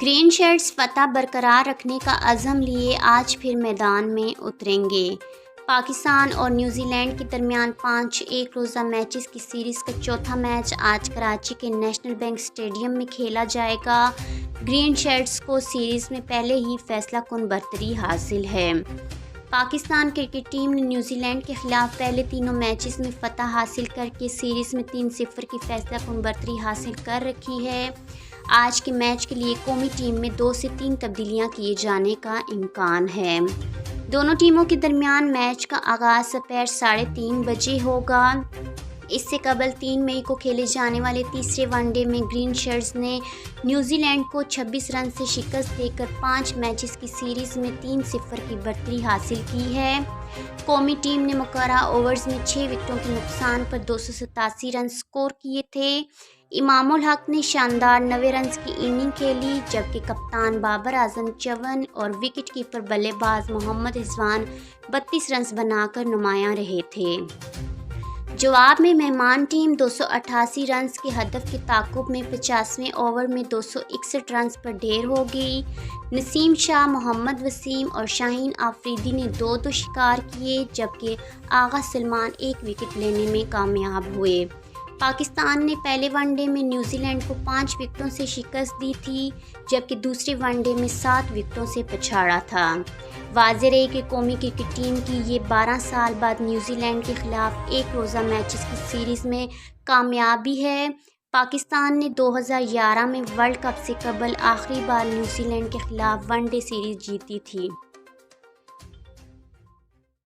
Green shirts فتح برقرار رکھنے کا عزم لیے آج پھر میدان میں اتریں گے۔ پاکستان اور نیوزی لینڈ کے درمیان 5 ایک روزہ میچز کی سیریز کا چوتھا میچ آج کراچی کے نیشنل بینک اسٹیڈیم میں کھیلا جائے گا۔ گرین شرٹس کو سیریز میں پہلے ہی فیصلہ کن برتری حاصل ہے۔ پاکستان کرکٹ ٹیم نے نیوزی لینڈ کے خلاف پہلے تینوں میچز میں فتح حاصل کر کے سیریز میں 3-0 کی فیصلہ کن برتری حاصل کر رکھی ہے۔ آج کے میچ کے لیے قومی ٹیم میں 2 سے 3 تبدیلیاں کیے جانے کا امکان ہے۔ دونوں ٹیموں کے درمیان میچ کا آغاز دوپہر 3:30 بجے ہوگا۔ اس سے قبل 3 مئی کو کھیلے جانے والے تیسرے ون ڈے میں گرین شرٹس نے نیوزی لینڈ کو 26 رن سے شکست دے کر 5 میچز کی سیریز میں 3-0 کی برتری حاصل کی ہے۔ قومی ٹیم نے مقررہ اوورز میں 6 وکٹوں کے نقصان پر 287 رن سکور کیے تھے۔ امام الحق نے شاندار 90 رنز کی اننگ کھیلی، جبکہ کپتان بابر اعظم 54 اور وکٹ کیپر بلے باز محمد رضوان 32 رنز بنا کر نمایاں رہے تھے۔ جواب میں مہمان ٹیم 288 رنز کے ہدف کے تعاقب میں 50ویں اوور میں 261 رنز پر ڈھیر ہو گئی۔ نسیم شاہ، محمد وسیم اور شاہین آفریدی نے 2 شکار کیے، جبکہ آغا سلمان 1 وکٹ لینے میں کامیاب ہوئے۔ پاکستان نے پہلے ون ڈے میں نیوزی لینڈ کو 5 وکٹوں سے شکست دی تھی، جبکہ دوسرے ون ڈے میں 7 وکٹوں سے پچھاڑا تھا۔ واضح رہے کہ قومی کرکٹ ٹیم کی یہ 12 سال بعد نیوزی لینڈ کے خلاف ایک روزہ میچز کی سیریز میں کامیابی ہے۔ پاکستان نے 2011 میں ورلڈ کپ سے قبل آخری بار نیوزی لینڈ کے خلاف ون ڈے سیریز جیتی تھی۔